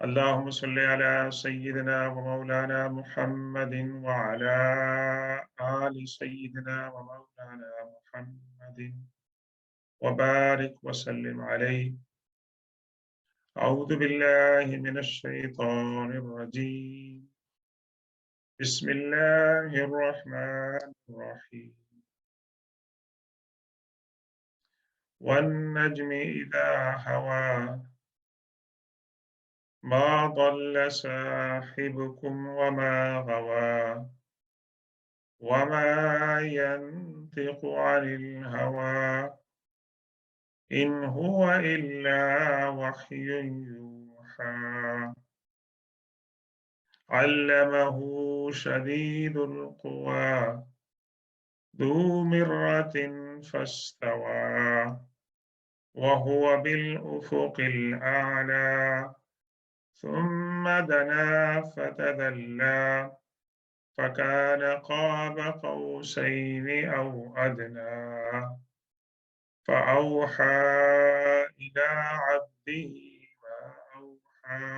اللهم صل على سيدنا ومولانا محمد وعلى آل سيدنا ومولانا محمد وبارك وسلم عليه. أعوذ بالله من الشيطان الرجيم. بسم الله الرحمن الرحيم. والنجم إذا هوى ما ضل صاحبكم وما غوى وما ينطق عن الهوى إن هو إلا وحي يوحى علمه شديد القوى ذو مرة فاستوى وهو بالأفق الأعلى ثم دنا فتدلى فكان قاب قوسين أو أدنى فأوحى إلى عبده ما أوحى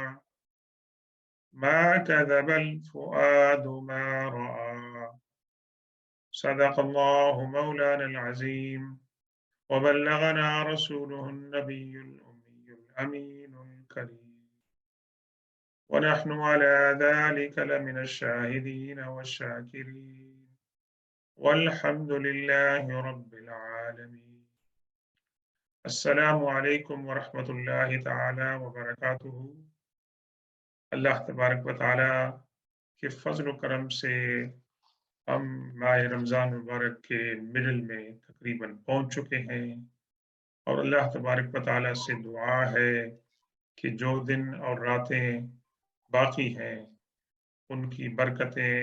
ما كذب الفؤاد ما رأى. صدق الله مولانا العظيم وبلغنا رسوله النبي الأمي الأمين الكريم ونحن على ذلك لمن الشاهدين والشاكرين والحمد لله رب العالمين. السلام علیکم ورحمۃ اللہ تعالی وبرکاتہ۔ اللہ تبارک و تعالی کے فضل و کرم سے ہم ماہ رمضان مبارک کے مڈل میں تقریباً پہنچ چکے ہیں، اور اللہ تبارک و تعالی سے دعا ہے کہ جو دن اور راتیں باقی ہیں ان کی برکتیں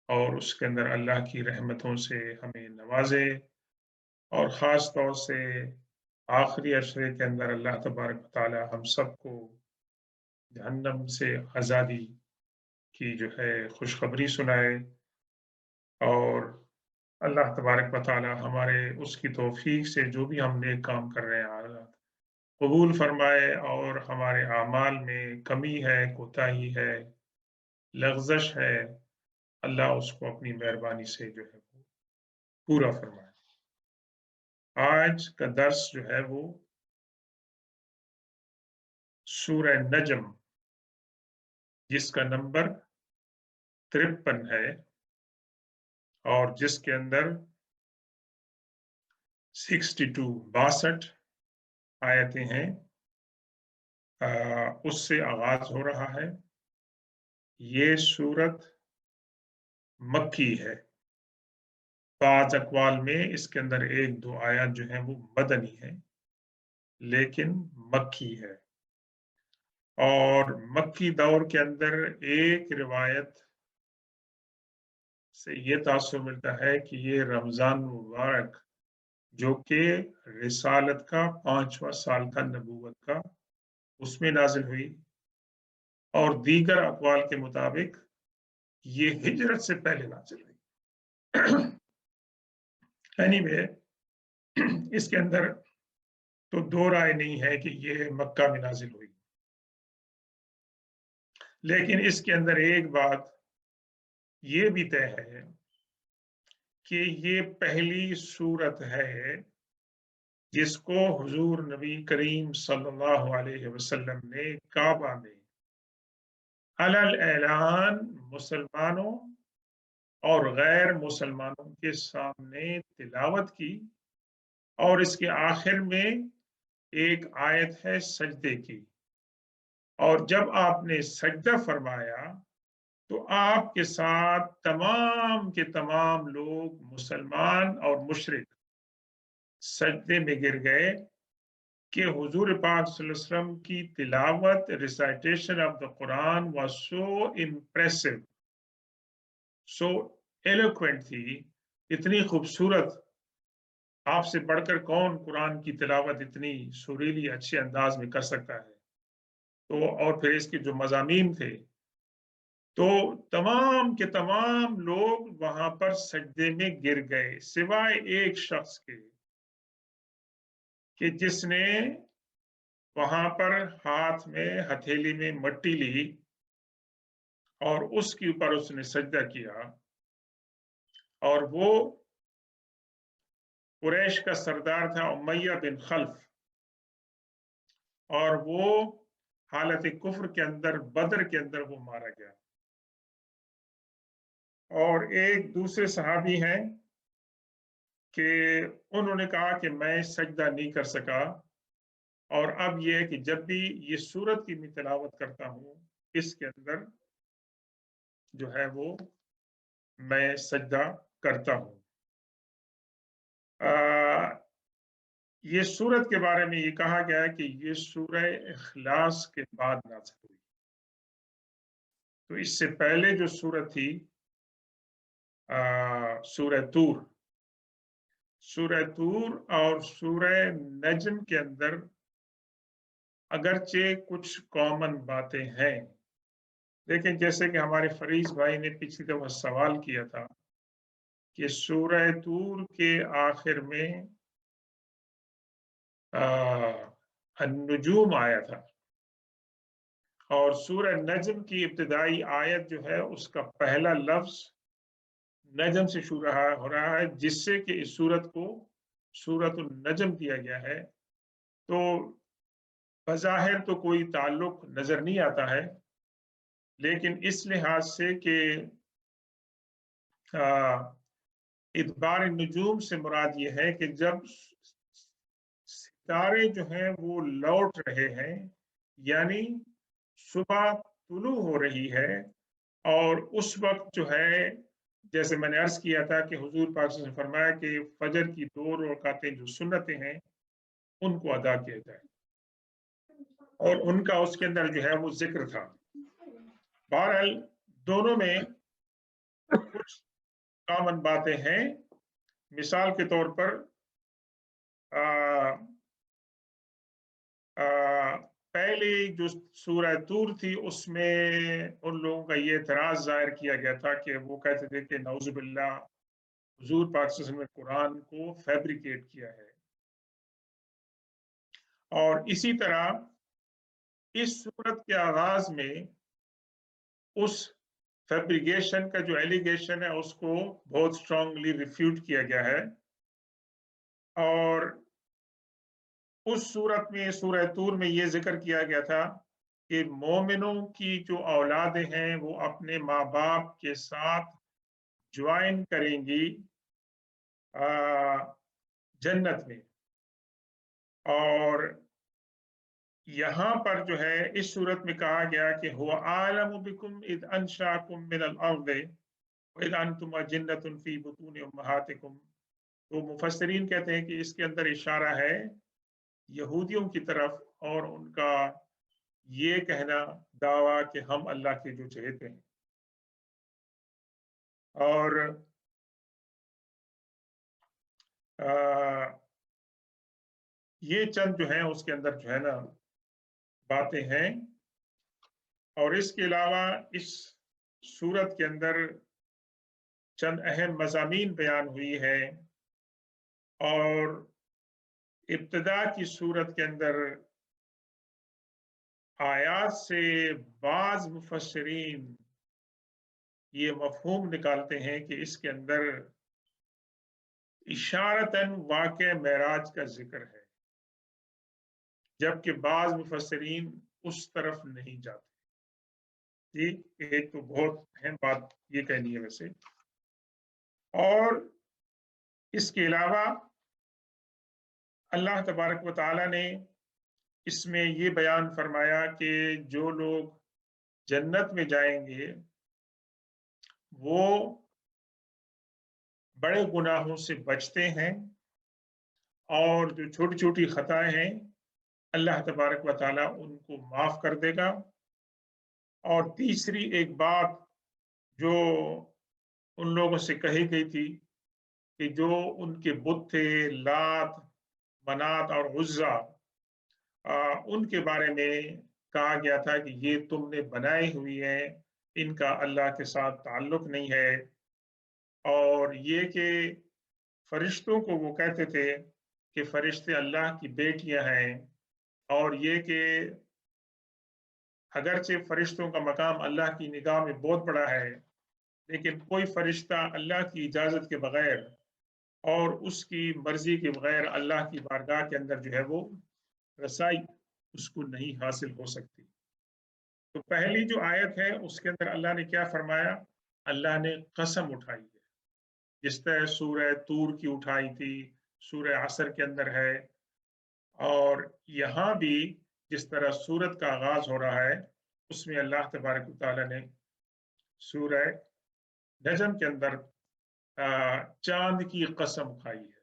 اور اس کے اندر اللہ کی رحمتوں سے ہمیں نوازے، اور خاص طور سے آخری عشرے کے اندر اللہ تبارک و تعالی ہم سب کو جہنم سے آزادی کی جو ہے خوشخبری سنائے، اور اللہ تبارک و تعالی ہمارے اس کی توفیق سے جو بھی ہم نیک کام کر رہے ہیں اللہ قبول فرمائے، اور ہمارے اعمال میں کمی ہے، کوتاہی ہے، لغزش ہے، اللہ اس کو اپنی مہربانی سے جو ہے وہ پورا فرمائے۔ آج کا درس جو ہے وہ سورہ نجم، جس کا نمبر 53 ہے اور جس کے اندر 62 آیتیں ہیں، اس سے آغاز ہو رہا ہے۔ یہ سورت مکی ہے، بعض اقوال میں اس کے اندر 1-2 آیات جو ہیں وہ مدنی ہیں، لیکن مکی ہے۔ اور مکی دور کے اندر ایک روایت سے یہ تاثر ملتا ہے کہ یہ رمضان مبارک جو کہ رسالت کا 5واں سال تھا نبوت کا، اس میں نازل ہوئی، اور دیگر اقوال کے مطابق یہ ہجرت سے پہلے نازل ہوئی۔ اس کے اندر تو دو رائے نہیں ہے کہ یہ مکہ میں نازل ہوئی، لیکن اس کے اندر ایک بات یہ بھی طے ہے کہ یہ پہلی سورت ہے جس کو حضور نبی کریم صلی اللہ علیہ وسلم نے کعبہ میں علی اعلان مسلمانوں اور غیر مسلمانوں کے سامنے تلاوت کی، اور اس کے آخر میں ایک آیت ہے سجدے کی، اور جب آپ نے سجدہ فرمایا تو آپ کے ساتھ تمام کے تمام لوگ مسلمان اور مشرک سجدے میں گر گئے، کہ حضور پاک صلی اللہ علیہ وسلم کی تلاوت recitation of the Quran was so impressive, so eloquent تھی، اتنی خوبصورت، آپ سے بڑھ کر کون قرآن کی تلاوت اتنی سریلی اچھے انداز میں کر سکتا ہے۔ تو اور پھر اس کے جو مضامین تھے، تو تمام کے تمام لوگ وہاں پر سجدے میں گر گئے، سوائے ایک شخص کے، کہ جس نے वहां पर हाथ में हथेली में मट्टी ली और उसके ऊपर उसने सजदा किया। और वो कुरैश का सरदार था उमैया बिन खल्फ, और वो हालत कुफ्र के अंदर बदर के अंदर वो मारा गया। और एक दूसरे सहाबी हैं कि उन्होंने कहा कि मैं सजदा नहीं कर सका, और अब यह है कि जब भी ये सूरत की मैं तिलावत करता हूँ इसके अंदर जो है वो मैं सजदा करता हूँ। ये सूरत के बारे में ये कहा गया है कि ये सूरह इखलास के बाद नाज़िल हुई। तो इससे पहले जो सूरत थी सूरह तूर, सूरह तूर और सूरह नजम के अंदर अगरचे कुछ कॉमन बातें हैं, लेकिन जैसे कि हमारे फरीज भाई ने पिछली दफा सवाल किया था कि सूरह तूर के आखिर में अन्नुजूम आया था, और सूरह नजम की इब्तिदाई आयत जो है उसका पहला लफ्ज नजम से शुरू हो रहा है, जिससे कि इस सूरत को सूरतुन नजम दिया गया है। तो बज़ाहिर तो कोई ताल्लुक नजर नहीं आता है, लेकिन इस लिहाज से कि इदबार नजूम से मुराद ये है कि जब सितारे जो हैं वो लौट रहे हैं, यानी सुबह तुलू हो रही है, और उस वक्त जो है, जैसे मैंने अर्ज किया था कि हुजूर पाक ने फरमाया कि फजर की 2 रकातें जो सुन्नतें हैं उनको अदा किया जाए, और उनका उसके अंदर जो है वो जिक्र था। बहरहाल दोनों में कुछ कॉमन बातें हैं। मिसाल के तौर पर आ, पहले जो सूरह तूर थी उसमें उन लोगों का ये एतराज जाहिर किया गया था कि वो कहते थे कि नौजुबिल्लाह हुजूर पाक सल्लल्लाहु अलैहि वसल्लम ने कुरान को फैब्रिकेट किया है। और इसी तरह इस सूरत के आगाज में उस फैब्रिकेशन का जो एलिगेशन है उसको बहुत स्ट्रांगली रिफ्यूट किया गया है। और उस सूरत में सूरह तूर में ये जिक्र किया गया था कि मोमिनों की जो औलादें हैं वो अपने माँ बाप के साथ ज्वाइन करेंगी जन्नत में। और यहाँ पर जो है इस सूरत में कहा गया कि हुवा आलमु बिकुम इद अंशाकुम मिनल अर्द व इद अंतुम अजिन्नतुन फी बुतून उम्महातिकुम। तो मुफस्सिरीन कहते हैं कि इसके अंदर इशारा है यहूदियों की तरफ, और उनका ये कहना दावा कि हम अल्लाह के जो चहेते हैं। और ये चंद जो है उसके अंदर जो है ना बातें हैं। और इसके अलावा इस सूरत के अंदर चंद अहम मज़ामीन बयान हुई है। और इब्तिदा की सूरत के अंदर आयात से बाज मुफस्सिरीन ये मफहूम निकालते हैं कि इसके अंदर इशारतन वाक़े मेराज का जिक्र है, जबकि बाज मुफस्सिरीन उस तरफ नहीं जाते। जी, एक तो बहुत अहम बात ये कहनी है वैसे। और इसके अलावा अल्लाह तबारक व तआला ने इसमें ये बयान फरमाया कि जो लोग जन्नत में जाएंगे वो बड़े गुनाहों से बचते हैं, और जो छोटी छोटी खताएं हैं अल्लाह तबारक व तआला उनको माफ कर देगा। और तीसरी एक बात जो उन लोगों से कही गई थी कि जो उनके बुत थे लात मनात और उज्जा, उनके बारे में कहा गया था कि ये तुमने बनाई हुई है, इनका अल्लाह के साथ ताल्लुक नहीं है। और ये कि फरिश्तों को वो कहते थे कि फरिश्ते अल्लाह की बेटियां हैं, اور یہ کہ اگرچہ فرشتوں کا مقام اللہ کی نگاہ میں بہت بڑا ہے، لیکن کوئی فرشتہ اللہ کی اجازت کے بغیر اور اس کی مرضی کے بغیر اللہ کی بارگاہ کے اندر جو ہے وہ رسائی اس کو نہیں حاصل ہو سکتی۔ تو پہلی جو آیت ہے اس کے اندر اللہ نے کیا فرمایا؟ اللہ نے قسم اٹھائی ہے، جس طرح سورہ طور کی اٹھائی تھی، سورہ عصر کے اندر ہے، اور یہاں بھی جس طرح سورت کا آغاز ہو رہا ہے اس میں اللہ تبارک و تعالیٰ نے سورہ نجم کے اندر چاند کی قسم کھائی ہے۔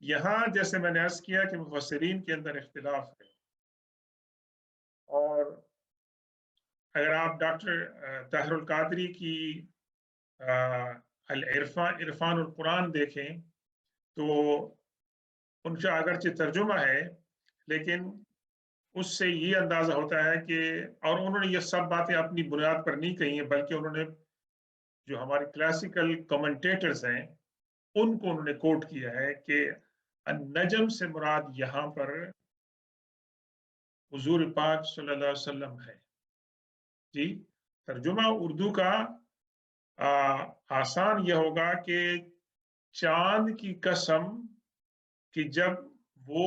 یہاں جیسے میں نے عرض کیا کہ مفسرین کے اندر اختلاف ہے، اور اگر آپ ڈاکٹر طاہر القادری کی عرفان القرآن دیکھیں تو ان کا اگرچہ ترجمہ ہے، لیکن اس سے یہ اندازہ ہوتا ہے کہ، اور انہوں نے یہ سب باتیں اپنی بنیاد پر نہیں کہی ہیں، بلکہ انہوں نے جو ہمارے کلاسیکل کمنٹیٹرز ہیں ان کو انہوں نے کوٹ کیا ہے کہ النجم سے مراد یہاں پر حضور پاک صلی اللہ علیہ وسلم ہے۔ جی، ترجمہ اردو کا آسان یہ ہوگا کہ چاند کی قسم کہ جب وہ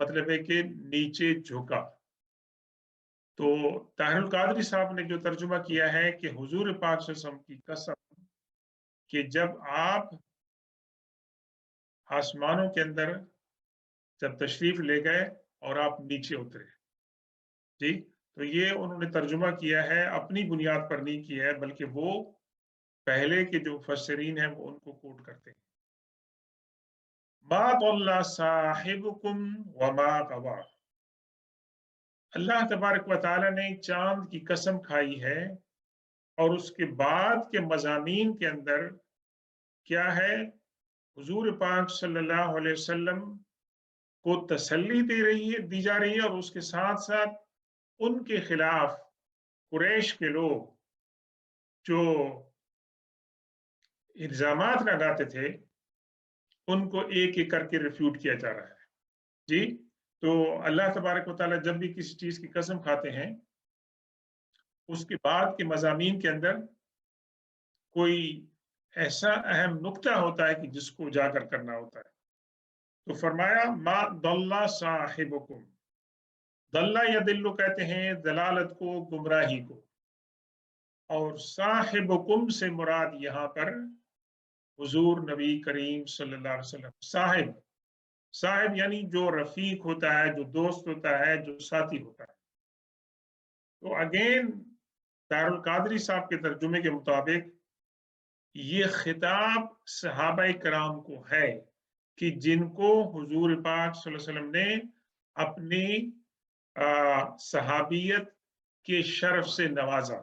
مطلب ہے کہ نیچے جھکا، تو طاہر القادری صاحب نے جو ترجمہ کیا ہے کہ حضور پاک صلی اللہ علیہ وسلم کی قسم کہ جب آپ آسمانوں کے اندر جب تشریف لے گئے اور آپ نیچے اترے۔ جی، تو یہ انہوں نے ترجمہ کیا ہے، اپنی بنیاد پر نہیں کیا ہے، بلکہ وہ پہلے کے جو مفسرین ہیں وہ ان کو کوٹ کرتے ہیں۔ ما ضل صاحبکم وما غوی، اللہ تبارک و تعالیٰ نے چاند کی قسم کھائی ہے، اور اس کے بعد کے مضامین کے اندر کیا ہے؟ حضور پاک صلی اللہ علیہ وسلم کو تسلی دی جا رہی ہے، اور اس کے ساتھ ساتھ ان کے خلاف قریش کے لوگ جو الزامات لگاتے تھے ان کو ایک ایک کر کے ریفیوٹ کیا جا رہا ہے۔ جی، تو اللہ تبارک و تعالیٰ جب بھی کسی چیز کی قسم کھاتے ہیں اس کے بعد کے مضامین کے اندر کوئی ایسا اہم نقطہ ہوتا ہے کہ جس کو اجاگر کرنا ہوتا ہے۔ تو فرمایا ما ضل صاحبکم، ضل یا دلو کہتے ہیں دلالت کو، گمراہی کو، اور صاحبکم سے مراد یہاں پر حضور نبی کریم صلی اللہ علیہ وسلم۔ صاحب یعنی جو رفیق ہوتا ہے، جو دوست ہوتا ہے، جو ساتھی ہوتا ہے۔ تو اگین طاہر القادری صاحب کے ترجمے کے مطابق یہ خطاب صحابہ کرام کو ہے کہ جن کو حضور پاک صلی اللہ علیہ وسلم نے اپنی صحابیت کے شرف سے نوازا۔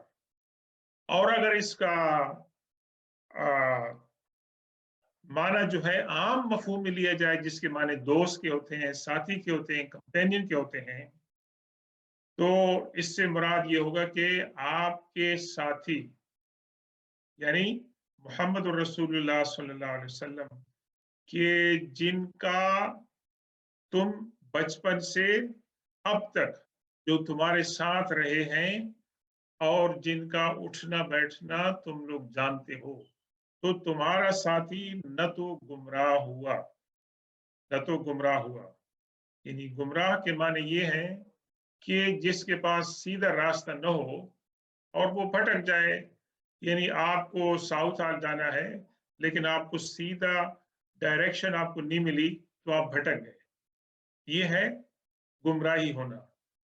اور اگر اس کا معنی جو ہے عام مفہوم میں لیا جائے، جس کے معنی دوست کے ہوتے ہیں، ساتھی کے ہوتے ہیں، کمپینین کے ہوتے ہیں، تو اس سے مراد یہ ہوگا کہ آپ کے ساتھی یعنی محمد الرسول اللہ صلی اللہ علیہ وسلم کہ جن کا تم بچپن سے اب تک جو تمہارے ساتھ رہے ہیں اور جن کا اٹھنا بیٹھنا تم لوگ جانتے ہو، تو تمہارا ساتھی نہ تو گمراہ ہوا، یعنی گمراہ کے معنی یہ ہے کہ جس کے پاس سیدھا راستہ نہ ہو اور وہ بھٹک جائے، یعنی آپ کو ساؤتھ جانا ہے لیکن آپ کو سیدھا ڈائریکشن آپ کو نہیں ملی تو آپ بھٹک گئے، یہ ہے گمراہی ہونا۔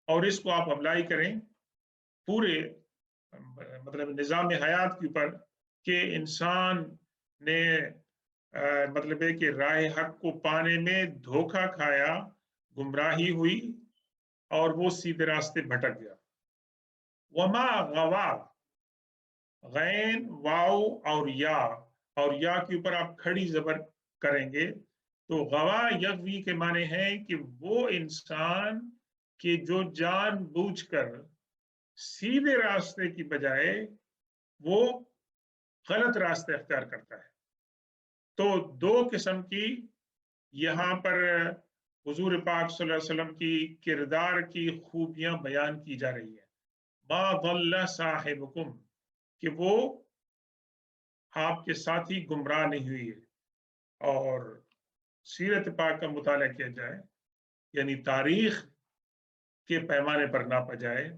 اور اس کو آپ اپلائی کریں پورے مطلب نظام حیات کے اوپر کہ انسان نے مطلب ہے کہ راہ حق کو پانے میں دھوکہ کھایا، گمراہی ہوئی اور وہ سیدھے راستے بھٹک گیا۔ وما غوا، غین واو اور یا کے اوپر آپ کھڑی زبر کریں گے تو غوا یغوی کے معنی ہے کہ وہ انسان کہ جو جان بوجھ کر سیدھے راستے کی بجائے وہ غلط راستے اختیار کرتا ہے۔ تو دو قسم کی यहाँ पर हुजूर पाक सल्लल्लाहु अलैहि वसल्लम की किरदार की खूबियां बयान की जा रही है। मा दल्ला साहिबुकुम, कि वो आपके साथी गुमराह नहीं हुई है। और सीरत पाक का मुताला किया जाए, यानी तारीख के पैमाने पर नापा जाए,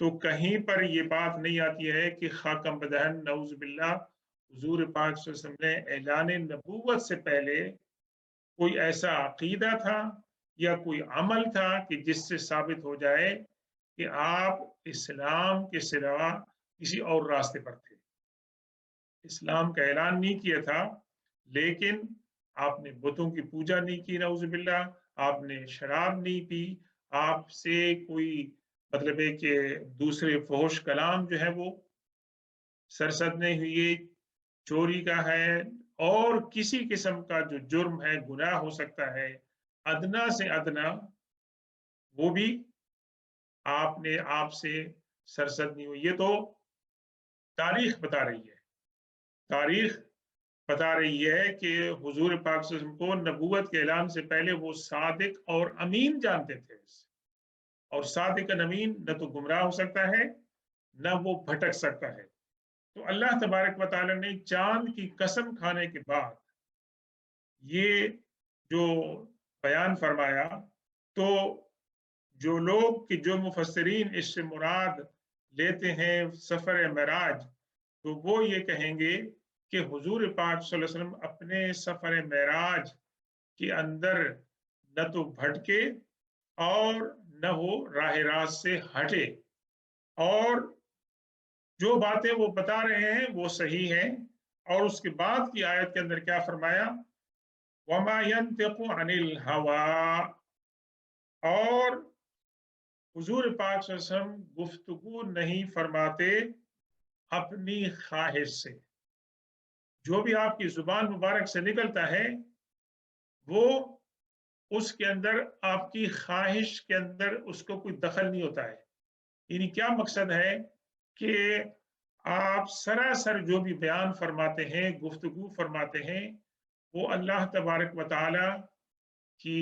तो कहीं पर ये बात नहीं आती है कि खाकम बदहन नऊज़ बिल्लाह हुजूर पाक सल्लल्लाहु अलैहि वसल्लम ने ऐलान नबूवत से पहले कोई ऐसा अकीदा था या कोई अमल था कि जिससे साबित हो जाए कि आप इस्लाम के सिवा किसी और रास्ते पर थे। इस्लाम का ऐलान नहीं किया था, लेकिन आपने बुतों की पूजा नहीं की नऊज़ुबिल्लाह, आपने शराब नहीं पी, आपसे कोई मतलब है कि दूसरे फ़ोहश कलाम जो है वो सरसद नहीं हुई, चोरी का है और किसी किस्म का जो जुर्म है, गुनाह हो सकता है, अदना से अदना, वो भी आपने आपसे सरसद नहीं हुई। ये तो तारीख बता रही है। तारीख बता रही है कि हुजूर पाक सल्लल्लाहु अलैहि वसल्लम को नबूवत के ऐलान से पहले वो सादिक और अमीन जानते थे। और सादिक और अमीन न तो गुमराह हो सकता है, न वो भटक सकता है। तो अल्लाह तबारक व तआला ने चाँद की कसम खाने के बाद ये जो बयान फरमाया, तो जो लोग कि जो मुफस्सिरीन इससे मुराद लेते हैं सफ़र मेराज, तो वो ये कहेंगे कि हुजूर पाक सल्लल्लाहु अलैहि वसल्लम अपने सफ़र मेराज के अंदर न तो भटके और न वो राह रास्त से हटे, और जो बातें वो बता रहे हैं वो सही हैं। और उसके बाद की आयत के अंदर क्या फरमाया, वमा यंतिकु अनिल हवा, और हुजूर पाक सल्लल्लाहु अलैहि वसल्लम गुफ्तगू नहीं फरमाते अपनी ख्वाहिश से। जो भी आपकी जुबान मुबारक से निकलता है वो उसके अंदर आपकी ख्वाहिश के अंदर उसको कोई दखल नहीं होता है। यानी क्या मकसद है कि आप सरासर जो भी बयान फरमाते हैं, गुफ्तगू फरमाते हैं, वो अल्लाह तबारक व तआला की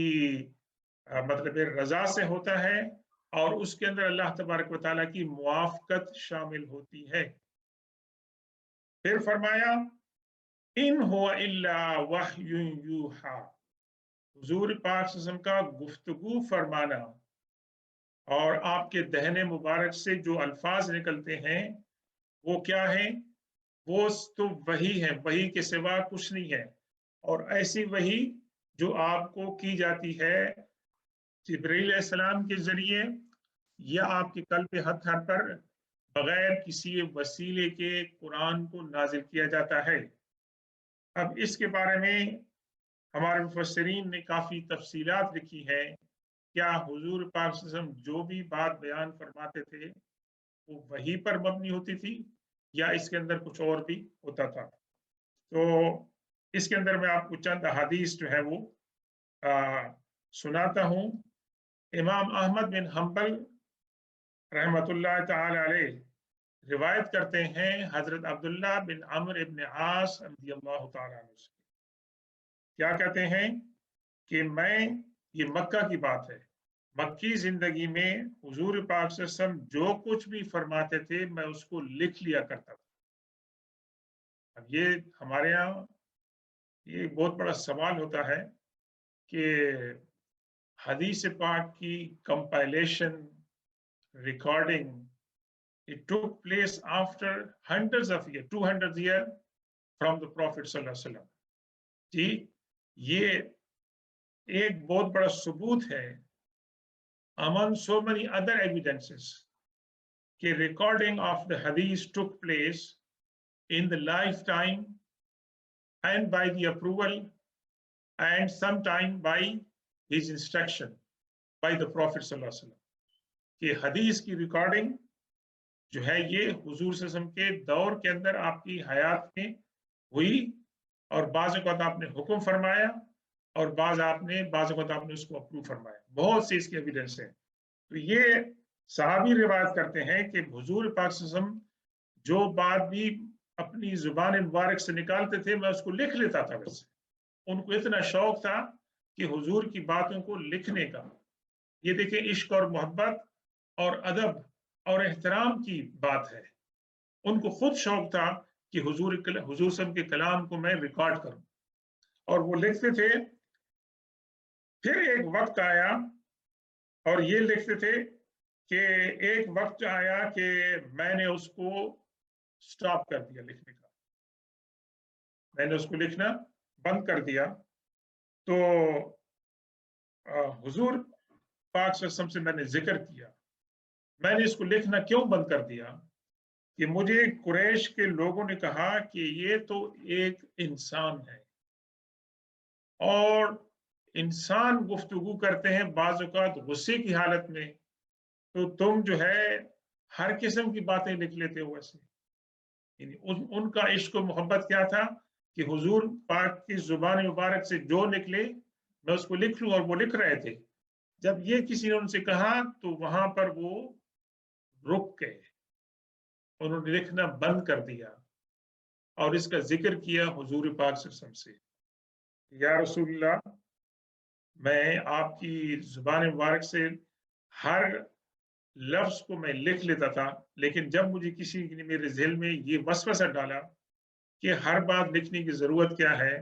मतलब रजा से होता है, और उसके अंदर अल्लाह तबारक व तआला की मुआफ़क़त शामिल होती है। फिर फरमाया, इन हुवा इल्ला वह्युन यूहा, हुजूर पाक सल्लल्लाहु अलैहि वसल्लम का गुफ्तगू फरमाना और आपके दहने मुबारक से जो अल्फाज निकलते हैं वो क्या है, वो तो वही है, वही के सिवा कुछ नहीं है। और ऐसी वही जो आपको की जाती है जिब्रील अलैहिस्सलाम के जरिए या आपके कल्ब हत्थर पर बगैर किसी वसीले के कुरान को नाजिल किया जाता है। अब इसके बारे में हमारे मुफस्सिरीन ने काफ़ी तफसीलात लिखी है। क्या हुजूर पाक सल्लल्लाहु अलैहि वसल्लम जो भी बात बयान फरमाते थे वो वही पर मबनी होती थी या इसके अंदर कुछ और भी होता था? तो इसके अंदर मैं आपको चंद हदीस जो है वो सुनाता हूँ। इमाम अहमद बिन हम्बल रहमतुल्लाह ताला अलैह रिवायत करते हैं हजरत अब्दुल्ला बिन अम्र इब्न आस रज़ियल्लाहु ताला अन्हु से। क्या कहते हैं कि ये मक्का की बात है, मक्की जिंदगी में हुजूर पाक सल्लल्लाहु अलैहि वसल्लम जो कुछ भी फरमाते थे मैं उसको लिख लिया करता था। अब ये हमारे यहाँ ये बहुत बड़ा सवाल होता है कि हदीस पाक की compilation, recording, it took place after hundreds of years, 200 years from the Prophet sallallahu alaihi wasallam। जी, ये एक बहुत बड़ा सबूत है among so many other evidences कि recording of the hadith took place in the lifetime and by the approval and sometime by his instruction by the Prophet sallallahu alaihi wasallam, कि हदीस की रिकॉर्डिंग जो है ये हुजूर सल्लल्लाहु अलैहि वसल्लम के दौर के अंदर आपकी हयात में हुई, और बाज़ औक़ात आपने हुक्म फरमाया और बाज़ औक़ात आपने उसको अप्रूव फरमाया। बहुत सी इसकी एविडेंस है। तो ये सहाबी रिवायत करते हैं कि हुजूर पाक सल्लल्लाहु अलैहि वसल्लम जो बात भी अपनी जुबान मुबारक से निकालते थे मैं उसको लिख लेता था। वैसे उनको इतना शौक था کہ हुजूर की बातों को लिखने का। ये देखें, इश्क और मोहब्बत और अदब और एहतराम की बात है। उनको खुद शौक था कि हुजूर सब के कलाम को मैं रिकॉर्ड करूं, और वो लिखते थे। फिर एक वक्त आया और ये लिखते थे कि एक वक्त आया कि मैंने उसको स्टॉप कर दिया लिखने का, मैंने उसको लिखना बंद कर दिया। तो हुजूर पाक सल्लल्लाहु अलैहि वसल्लम से मैंने जिक्र किया, मैंने इसको लिखना क्यों बंद कर दिया कि मुझे कुरैश के लोगों ने कहा कि ये तो एक इंसान है, और इंसान गुफ्तगू करते हैं बाज़ औक़ात गुस्से की हालत में, तो तुम जो है हर किस्म की बातें लिख लेते हो ऐसे। उनका इश्क और मोहब्बत क्या था कि हुजूर पाक की जुबान मुबारक से जो निकले मैं उसको लिख लूं, और वो लिख रहे थे। जब ये किसी ने उनसे कहा तो वहां पर वो रुक गए, उन्होंने लिखना बंद कर दिया और इसका जिक्र किया हुजूर पाक सल्लल्लाहु अलैहि वसल्लम से। या रसूलल्लाह, मैं आपकी जुबान मुबारक से हर लफ्ज को मैं लिख लेता था, लेकिन जब मुझे किसी ने मेरे ज़हन में ये वसवसा डाला कि हर बात लिखने की ज़रूरत क्या है,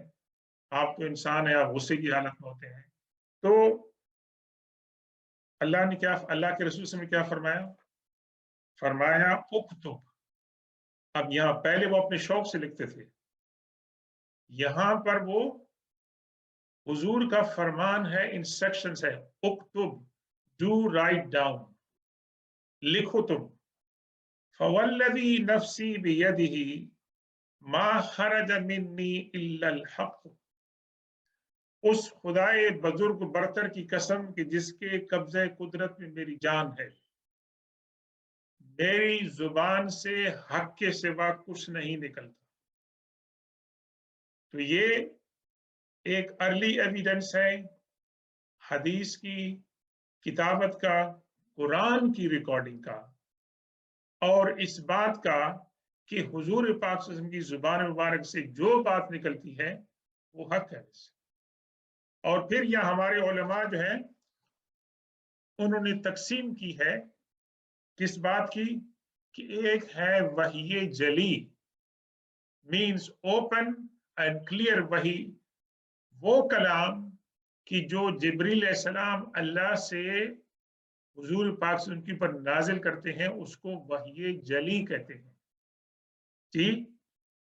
आप तो इंसान हैं, आप गुस्से की हालत में होते हैं, तो अल्लाह के रसूल ने क्या फरमाया? फरमाया उक्तुब। अब यहाँ पहले वो अपने शौक से लिखते थे, यहाँ पर वो हुजूर का फरमान है, इंस्ट्रक्शंस है, उक्तुब, डू राइट डाउन, लिखो तुम। फवल्लज़ी नफ्सी बियदिही मा खरज मिन्नी इल्लल हक़। उस खुदाए बुजुर्ग बरतर की कसम कि जिसके कब्जे कुदरत में मेरी जान है, मेरी जुबान से हक के सिवा कुछ नहीं निकलता। तो ये एक अर्ली एविडेंस है हदीस की किताबत का, कुरान की रिकॉर्डिंग का, और इस बात का कि हुजूर पाक सल्लल्लाहु अलैहि वसल्लम की जुबान मुबारक से जो बात निकलती है वो हक है। और फिर यह हमारे उलमा जो हैं उन्होंने तकसीम की है किस बात की कि एक है वही जली, मीन्स ओपन एंड क्लियर वही, वो कलाम कि जो जिब्रील अलैहिस्सलाम अल्लाह से हुजूर पाक से उनके ऊपर नाजिल करते हैं, उसको वही जली कहते हैं, ठीक,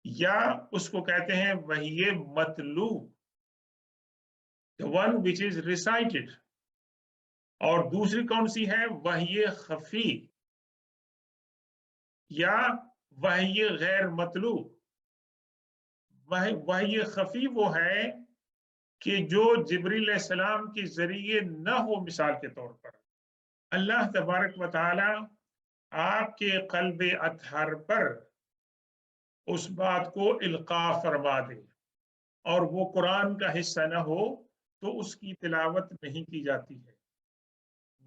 या उसको कहते हैं वही मतलू, the one which is recited. और दूसरी कौन सी है? वही खफी या वही गैर मतलू। वही खफी वो है कि जो जिब्रील अलैहिस्सलाम के जरिए न हो, मिसाल के तौर पर अल्लाह तबारक व तआला आपके कल्बे अतहर पर उस बात को इल्का फरमा दे और वो कुरान का हिस्सा न हो तो उसकी तिलावत नहीं की जाती है।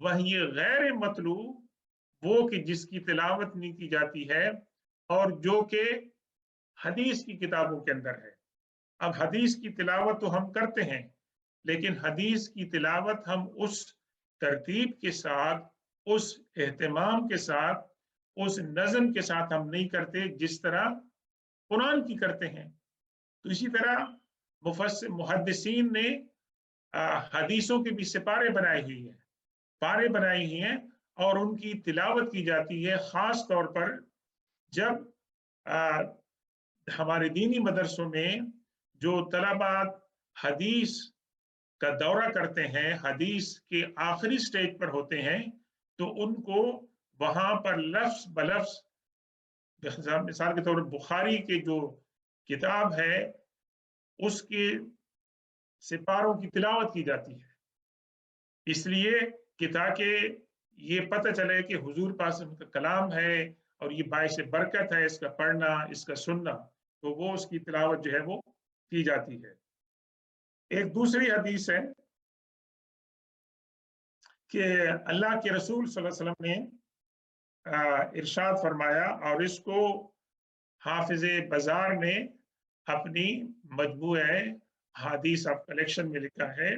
वही गैर मतलू वो कि जिसकी तिलावत नहीं की जाती है और जो कि हदीस की किताबों के अंदर है। अब हदीस की तिलावत तो हम करते हैं, लेकिन हदीस की तिलावत हम उस तरतीब के साथ, उस एहतमाम के साथ, उस नज़म के साथ हम नहीं करते जिस तरह कुरान की करते हैं। तो इसी तरह मुहद्दिसीन ने हदीसों के भी सिपारे बनाए हुई हैं, पारे बनाई हुई हैं, और उनकी तिलावत की जाती है ख़ास तौर पर जब हमारे दीनी मदरसों में जो तलबा हदीस का दौरा करते हैं, हदीस के आखिरी स्टेज पर होते हैं, तो उनको वहां पर लफ्ज बलफ्ज, मिसाल के तौर पर बुखारी के जो किताब है उसके सिपारों की तिलावत की जाती है, इसलिए कि ताकि ये पता चले कि हुजूर पास उनका कलाम है और ये बाइस बरकत है इसका पढ़ना, इसका सुनना, तो वो उसकी तिलावत जो है वो की जाती है। एक दूसरी हदीस है कि अल्लाह के रसूल सल्लल्लाहु अलैहि वसल्लम ने इरशाद फरमाया, और इसको हाफिज बाजार ने अपनी मजमूए हदीस ऑफ कलेक्शन में लिखा है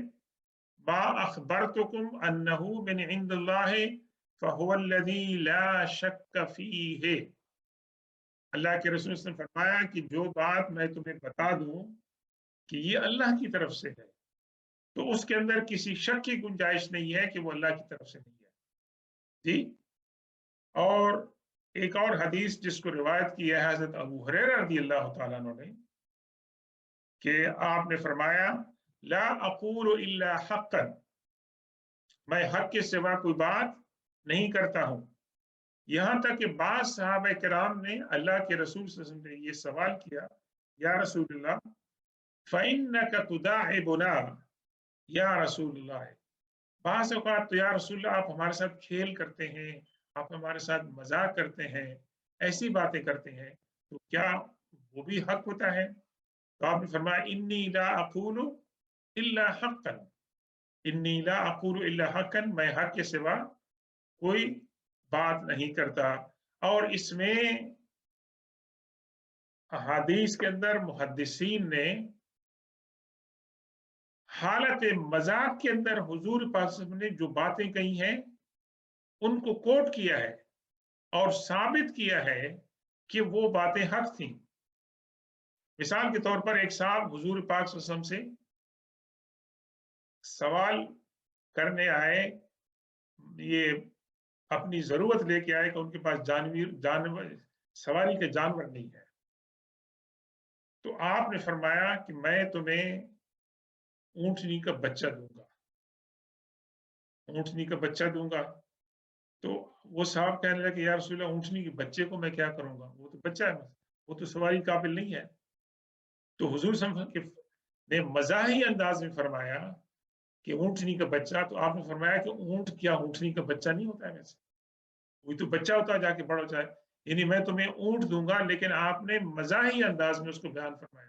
मा अखबरतुकुम अन्नहु मिन इंदिल्लाहि फहुवल्लज़ी ला शक्क फीहि। अल्लाह के रसूल ने फरमाया कि जो बात मैं तुम्हें बता दूं कि ये अल्लाह की तरफ से है, तो उसके अंदर किसी शक की गुंजाइश नहीं है कि वो अल्लाह की तरफ से नहीं है। जी। और एक और हदीस जिसको रिवायत की है हजरत अबू हुरैरा रज़ी अल्लाह तआला अन्हु ने, कि आपने फरमाया ला अक़ूलु इल्ला हक़्क़न, मैं हक के सिवा कोई बात नहीं करता हूं। यहां तक कि बाज सहाबा किराम ने अल्लाह के रसूल सल्लल्लाहु अलैहि वसल्लम ने ये सवाल किया, या रसूलल्लाह फ़इन्नका तुदाइबुना या रसूलल्लाह, बाज़ औक़ात तो या रसूलल्लाह आप हमारे साथ खेल करते हैं, आप हमारे साथ मजाक करते हैं, ऐसी बातें करते हैं, तो क्या वो भी हक होता है? तो आपने फरमाया इन्नी ला अक़ूलु इल्ला हक़्क़न, इन्नी ला अक़ूलु इल्ला हक़्क़न, मैं हक के सिवा कोई बात नहीं करता। और इसमें अहादीस के अंदर मुहद्दिसीन ने हालत मजाक के अंदर हुजूर पाक सल्लल्लाहु अलैहि वसल्लम ने जो बातें कही हैं उनको कोट किया है और साबित किया है कि वो बातें हक थी। मिसाल के तौर पर एक साहब हुजूर पाक सल्लल्लाहु अलैहि वसल्लम से सवाल करने आए, ये अपनी जरूरत लेके आए कि उनके पास जानवर सवारी के जानवर नहीं है। तो आपने फरमाया कि मैं तुम्हें ऊंटनी का बच्चा दूंगा, ऊंटनी का बच्चा दूंगा। तो वो साहब कहने लगे या रसूलल्लाह ऊंटनी के बच्चे को मैं क्या करूंगा, वो तो बच्चा है, वो तो सवारी काबिल नहीं है। तो हुजूर सल्लल्लाहु अलैहि वसल्लम ने मज़ाही अंदाज में फरमाया कि ऊंटनी का बच्चा, तो आपने फरमाया कि ऊंट क्या ऊंटनी का बच्चा नहीं होता है वैसे, वही तो बच्चा होता है जाके बड़ा होता है। यानी मैं तुम्हें ऊंट दूंगा, लेकिन आपने मज़ाही अंदाज में उसको बयान फरमाया।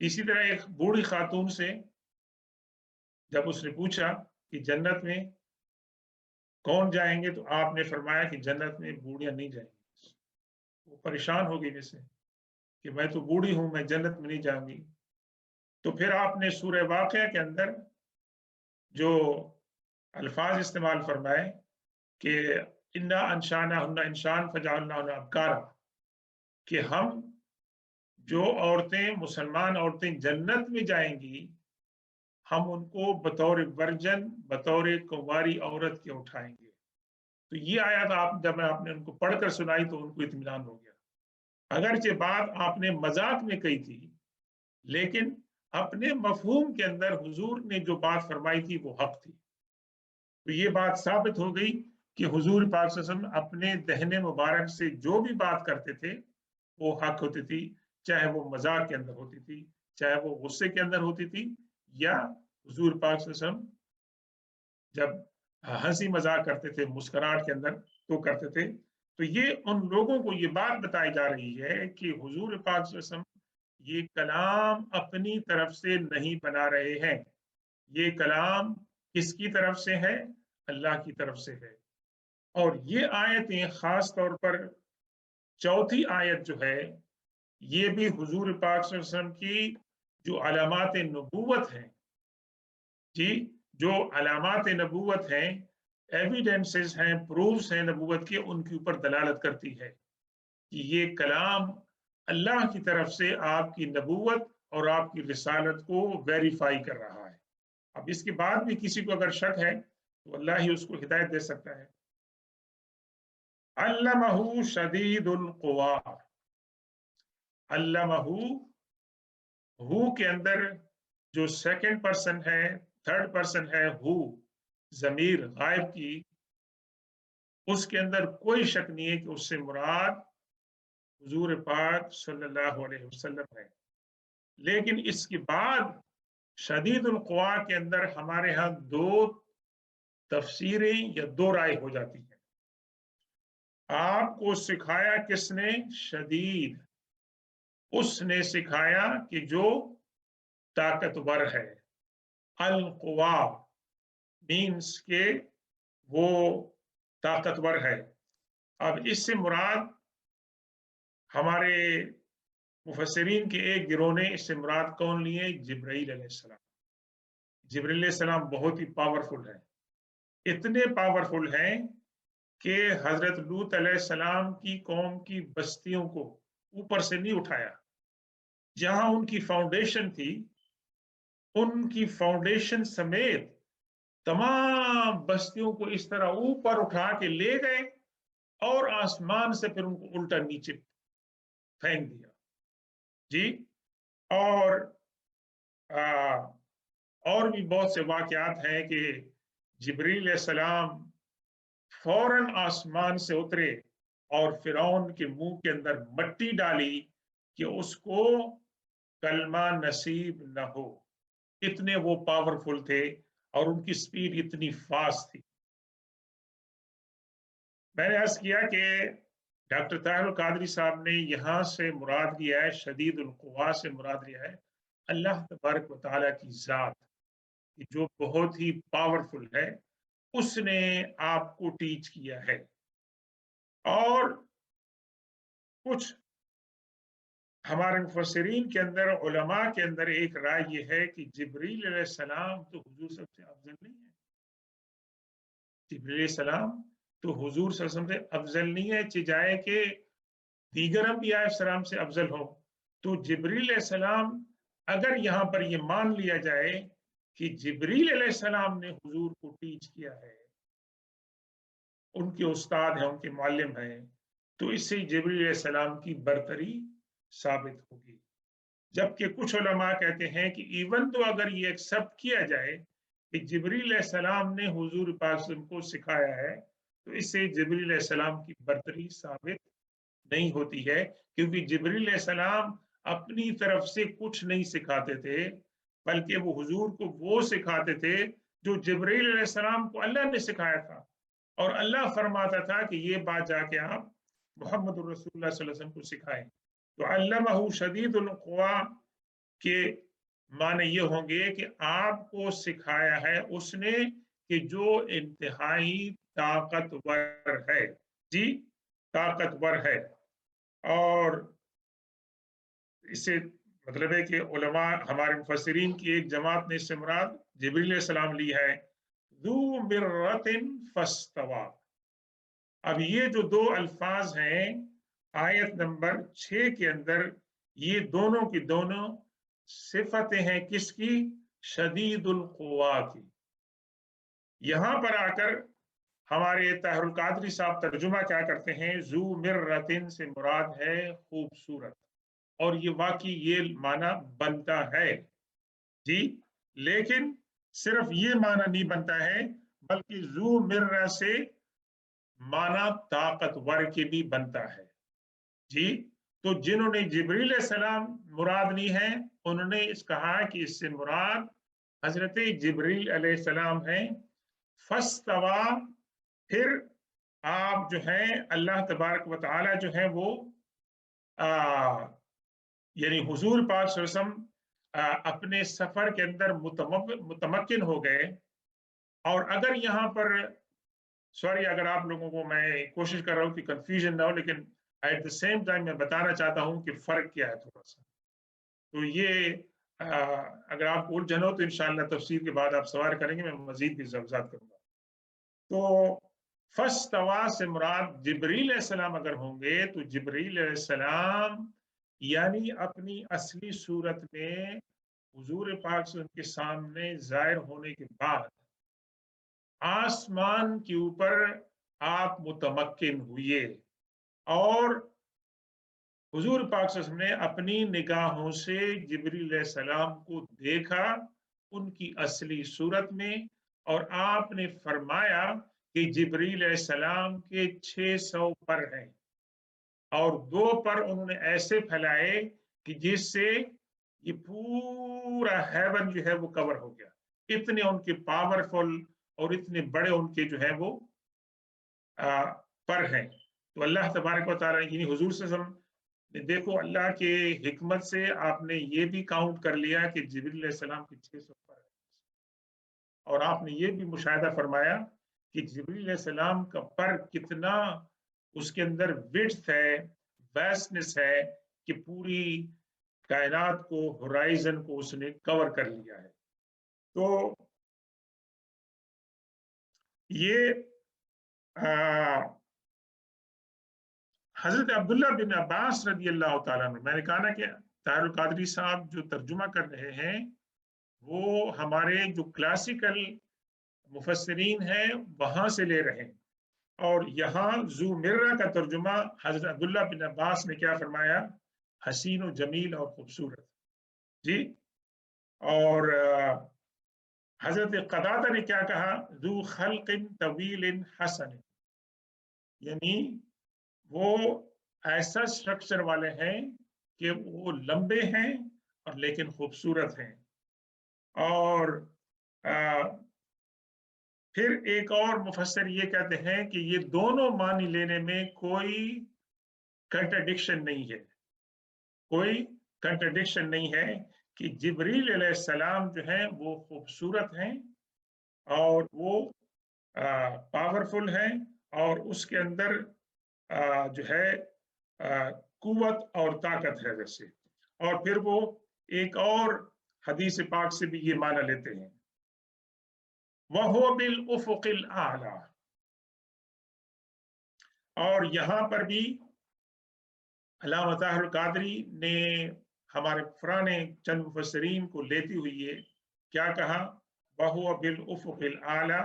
इसी तरह एक बूढ़ी खातून से जब उसने पूछा कि जन्नत में कौन जाएंगे, तो आपने फरमाया कि जन्नत में बूढ़ियां नहीं जाएंगी। वो परेशान हो गई जैसे कि मैं तो बूढ़ी हूं, मैं जन्नत में नहीं जाऊंगी। तो फिर आपने सूरह वाक़िया के अंदर जो अल्फाज इस्तेमाल फरमाए कि इन्ना अंशाना हुन्ना इंशान फजअलनाहुन्ना अबकारा, कि हम जो औरतें मुसलमान औरतें जन्नत में जाएंगी, हम उनको बतौर वर्जन, बतौर कुंवारी औरत के उठाएंगे। तो ये आयत आप जब आपने उनको पढ़कर सुनाई तो उनको इत्मीनान हो गया। अगरचे बात आपने मजाक में कही थी, लेकिन अपने मफहूम के अंदर हुजूर ने जो बात फरमाई थी वो हक थी। तो ये बात साबित हो गई कि हुजूर पाक सल्लल्लाहु अलैहि वसल्लम अपने दहने मुबारक से जो भी बात करते थे वो हक होती थी, चाहे वो मजाक के अंदर होती थी, चाहे वो गुस्से के अंदर होती थी, या हुजूर पाक सल्लल्लाहु अलैहि वसल्लम जब हंसी मजाक करते थे मुस्कुराहट के अंदर तो करते थे। तो ये उन लोगों को ये बात बताई जा रही है कि हुजूर पाक सल्लल्लाहु अलैहि वसल्लम ये कलाम अपनी तरफ से नहीं बना रहे हैं, ये कलाम किसकी तरफ से है? अल्लाह की तरफ से है। और ये आयतें खास तौर पर चौथी आयत जो है, ये भी हुजूर पाक सल्लल्लाहु अलैहि वसल्लम की जो अलामात नबूवत हैं, जी, जो अलामात नबूवत हैं, एविडेंसेस हैं, प्रूफ्स हैं नबूवत के, उनके ऊपर दलालत करती है कि ये कलाम अल्लाह की तरफ से आपकी नबूवत और आपकी रिसालत को वेरीफाई कर रहा है। अब इसके बाद भी किसी को अगर शक है तो अल्लाह ही उसको हिदायत दे सकता है। अल्लमहु शदीदुल कुवा, अल्लमहु, हु के अंदर जो सेकंड पर्सन है, थर्ड पर्सन है हु, जमीर गायब की, उसके अंदर कोई शक नहीं है कि उससे मुराद हुजूर पाक सल्लल्लाहु अलैहि वसल्लम है। लेकिन इसके बाद शदीदुल कुवा के अंदर हमारे यहाँ दो तफसीरें या दो राय हो जाती हैं। आपको सिखाया किसने? शदीद, उसने सिखाया कि जो ताकतवर है। अल कुवा मीन्स के वो ताकतवर है। अब इससे मुराद हमारे मुफस्सिरीन के एक गिरोह ने इससे मुराद कौन लिए? जिब्राईल अलैहिस्सलाम। जिब्रील अलैहिस्सलाम बहुत ही पावरफुल हैं, इतने पावरफुल हैं कि हजरत लूत अलैहिस्सलाम की कौम की बस्तियों को ऊपर से नहीं उठाया, जहां उनकी फाउंडेशन थी उनकी फाउंडेशन समेत तमाम बस्तियों को इस तरह ऊपर उठा के ले गए और आसमान से फिर उनको उल्टा नीचे फेंक दिया जी। और आ, और भी बहुत से वाकयात हैं कि जिब्रील सलाम फौरन आसमान से उतरे और फिरौन के मुंह के अंदर मट्टी डाली कि उसको कलमा नसीब न हो, इतने वो पावरफुल थे और उनकी स्पीड इतनी फास्ट थी। मैंने अर्ज किया कि डॉक्टर ताहिर कादरी साहब ने यहां से मुराद लिया है, शदीद उल कुवा से मुराद लिया है अल्लाह तबारक व तआला की जात, जो बहुत ही पावरफुल है, उसने आपको टीच किया है। और कुछ हमारे मुफस्सिरीन के अंदर, उलमा के अंदर एक राय ये है कि जिब्रील अलैहिस्सलाम तो हुजूर सबसे अफजल नहीं है। जिब्रील अलैहिस्सलाम तो हुजूर सल्लल्लाहु अलैहि वसल्लम से अफजल नहीं है, चिजाए के दीगर अंबिया अलैहिस्सलाम से अफजल हो। तो जिब्रील अलैहिस्सलाम, अगर यहाँ पर ये मान लिया जाए कि जिब्रील अलैहिस्सलाम ने हुजूर को टीच किया है, उनके उस्ताद हैं, उनके मुअल्लिम हैं, तो इससे जिब्रील अलैहिस्सलाम की बरतरी साबित होगी। जबकि कुछ उलमा कहते हैं कि इवन तो अगर ये एक्सेप्ट किया जाए कि जिब्रील अलैहिस्सलाम ने हुजूर पाक को सिखाया है, तो इससे जिब्रील अलैहिस्सलाम की बरतरी साबित नहीं होती है, क्योंकि जिब्रील अलैहिस्सलाम अपनी तरफ से कुछ नहीं सिखाते थे, बल्कि वो हुजूर को वो सिखाते थे जो जिब्रील अलैहिस्सलाम को अल्लाह ने सिखाया था। और अल्लाह फरमाता था कि ये बात जाके आप मोहम्मद रसूलुल्लाह सल्लल्लाहु अलैहि वसल्लम को सिखाएं। तो अल्लमहु शदीदुल कुवा के माने ये होंगे कि आपको सिखाया है उसने कि जो इंतहाई ताकतवर है जी, ताकतवर है। और इससे मतलब है कि उलमा, हमारे मुफस्सिरीन की एक जमात ने इससे मुराद जिब्रील अलैहिस्सलाम ली है, ज़ू मिर्रतिन फस्तवा। अब ये जो दो अल्फाज हैं आयत नंबर 6 के अंदर, ये दोनों की दोनों सिफतें हैं किसकी? शदीदुल कुवा की। यहां पर आकर हमारे ताहिरुल कादरी साहब तर्जुमा क्या करते हैं, जू मिर्रतिन से मुराद है खूबसूरत, और ये वाकई ये माना बनता है जी। लेकिन सिर्फ ये माना नहीं बनता है, बल्कि जू मिर्रा से माना ताकतवर के भी बनता है जी। तो जिन्होंने जिब्रील अलैहिस्सलाम मुराद ली है, उन्होंने इस कहा कि इससे मुराद हजरत जिब्रील अलैहिस्सलाम है। फस्तवा, फिर आप जो है अल्लाह तबारक व तआला जो है वो यानी हुजूर पाक सल्लल्लाहु अलैहि वसल्लम अपने सफर के अंदर मुतमक्किन हो गए। और अगर यहाँ पर, सॉरी अगर आप लोगों को, मैं कोशिश कर रहा हूँ कि कंफ्यूजन ना हो, लेकिन एट द सेम टाइम मैं बताना चाहता हूँ कि फर्क क्या है थोड़ा सा। तो ये अगर आप उलझन हो तो इंशाअल्लाह तफसीर के बाद आप सवाल करेंगे, मैं मजीद भी वजाहत करूंगा। तो फस्तवा से मुराद जिब्रील अलैहिस्सलाम अगर होंगे, तो जिब्रील अलैहिस्सलाम यानी अपनी असली सूरत में हुजूर पाक से उनके सामने जाहिर होने के बाद आसमान के ऊपर आप मुतमक्किन हुए और हुजूर पाक सल्लल्लाहु अलैहि वसल्लम ने अपनी निगाहों से जिब्रील अलैहिस्सलाम को देखा उनकी असली सूरत में, और आपने फरमाया कि जिब्रील अलैहिस्सलाम के 600 पर हैं, और 2 पर उन्होंने ऐसे फैलाए कि जिससे ये पूरा हेवन जो है वो कवर हो गया। इतने उनके पावरफुल और इतने बड़े उनके जो है वो पर हैं। तो अल्लाह तबारक व तआला यानी हुजूर सल्लल्लाहु अलैहि वसल्लम, देखो अल्लाह के हिकमत से आपने ये भी काउंट कर लिया कि जिब्रील अलैहिस्सलाम के 600 पर है, और आपने ये भी मुशाहिदा फरमाया कि जिब्रील अलैहिस्सलाम का पर कितना उसके अंदर विड्थ है, वैस्टनेस है, कि पूरी कायनात को, होराइजन को उसने कवर कर लिया है। تو یہ حضرت عبداللہ بن عباس رضی اللہ تعالیٰ عنہ، میں نے کہا نا کہ طاہر القادری صاحب جو ترجمہ کر رہے ہیں وہ ہمارے جو کلاسیکل مفسرین ہیں وہاں سے لے رہے ہیں، اور یہاں ذو مرہ کا ترجمہ حضرت عبداللہ بن عباس نے کیا فرمایا؟ حسین و جمیل اور خوبصورت. جی. اور حضرت قتادہ نے کیا کہا؟ ذو خلق طویل حسن، یعنی وہ ایسا سٹرکچر والے ہیں کہ وہ لمبے ہیں اور لیکن خوبصورت ہیں. اور پھر ایک اور مفسر یہ کہتے ہیں کہ یہ دونوں معنی لینے میں کوئی کنٹرڈکشن نہیں ہے، کوئی کنٹرڈکشن نہیں ہے کہ جبریل علیہ السلام جو ہیں وہ خوبصورت ہیں اور وہ پاورفل ہیں، اور اس کے اندر جو ہے قوت اور طاقت ہے ویسے. اور پھر وہ ایک اور حدیث پاک سے بھی یہ معنی لیتے ہیں، وَهُوَ بِالْأُفُقِ الْأَعْلَى. اور یہاں پر بھی علامہ طاہر القادری نے ہمارے پرانے چند مفسرین کو لیتے ہوئے کیا کہا؟ وَهُوَ بِالْأُفُقِ الْأَعْلَى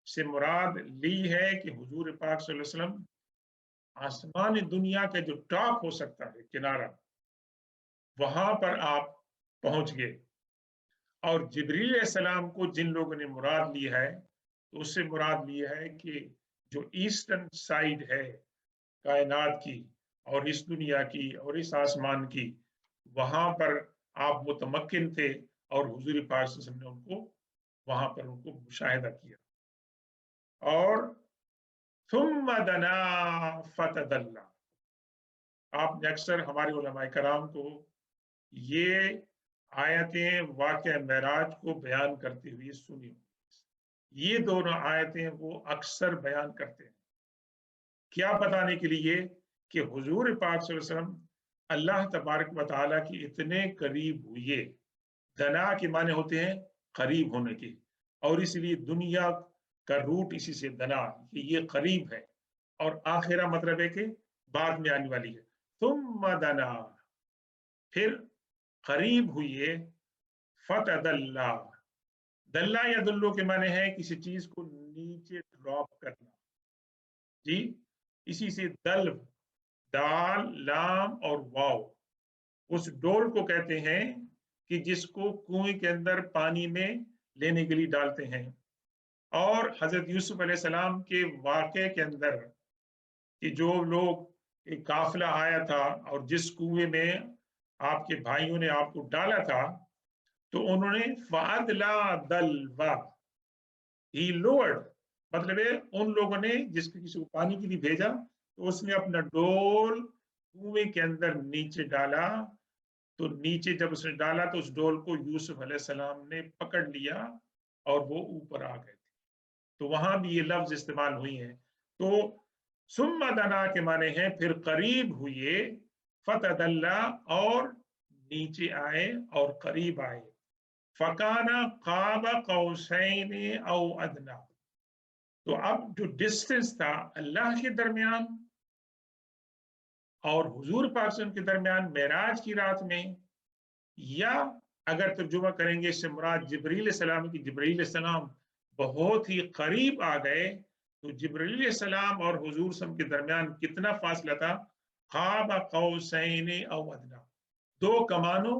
سے مراد لی ہے کہ حضور پاک صلی اللہ علیہ وسلم آسمان دنیا کا جو ٹاپ ہو سکتا ہے، کنارہ، وہاں پر آپ پہنچ گئے. اور جبریل علیہ السلام کو جن لوگوں نے مراد لی ہے تو اس سے مراد لی ہے کہ جو ایسٹرن سائیڈ ہے کائنات کی اور اس دنیا کی اور اس آسمان کی، وہاں پر آپ متمکن تھے اور حضور پاک صلی اللہ علیہ وسلم نے ان کو وہاں پر ان کو مشاہدہ کیا. اور ثم دنا فتدلى، آپ نے اکثر ہمارے علماء کرام کو یہ آیتیں واقعہ معراج کو بیان کرتے ہوئے سنی. یہ دونوں آیتیں وہ اکثر بیان کرتے ہیں، کیا بتانے کے لیے کہ حضور پاک صلی اللہ علیہ وسلم اللہ تبارک و تعالیٰ کی اتنے قریب ہوئے. دنا کے معنی ہوتے ہیں قریب ہونے کے، اور اس لیے دنیا کا روٹ اسی سے دنا کہ یہ قریب ہے، اور آخرہ مطلب ہے کہ بعد میں آنے والی ہے. ثم دنا، پھر قریب ہوئے. فتدلى، دلہ یا دلو کے معنی ہے کسی چیز کو نیچے ڈراپ کرنا. جی، اسی سے دلو، دال، لام اور واو، اس ڈول کو کہتے ہیں کہ جس کو کنویں کے اندر پانی میں لینے کے لیے ڈالتے ہیں. اور حضرت یوسف علیہ السلام کے واقعے کے اندر کہ جو لوگ ایک قافلہ آیا تھا اور جس کنویں میں آپ کے بھائیوں نے آپ کو ڈالا تھا، تو انہوں نے فَأَدْلَى دَلْوَا، ہی لوڈ، مطلب ہے ان لوگوں نے جس کو کسی کو پانی کے لیے بھیجا تو اس نے اپنا ڈول کنویں کے اندر نیچے ڈالا. تو نیچے جب اس نے ڈالا تو اس ڈول کو یوسف علیہ السلام نے پکڑ لیا اور وہ اوپر آ گئے تھے. تو وہاں بھی یہ لفظ استعمال ہوئی ہیں. تو ثم دنا کے معنی ہیں پھر قریب ہوئے، فتدلى اور نیچے آئے اور قریب آئے. فکانا قاب قوسین او ادنا، تو اب جو ڈسٹینس تھا اللہ کے درمیان اور حضور پاک صلی اللہ علیہ وسلم کے درمیان معراج کی رات میں، یا اگر ترجمہ کریں گے اس سے مراد جبریل علیہ السلام کی، جبریل علیہ السلام بہت ہی قریب آ گئے، تو جبریل علیہ السلام اور حضور صلی اللہ علیہ وسلم کے درمیان کتنا فاصلہ تھا؟ قاب قوسین او ادنا، 2 کمانوں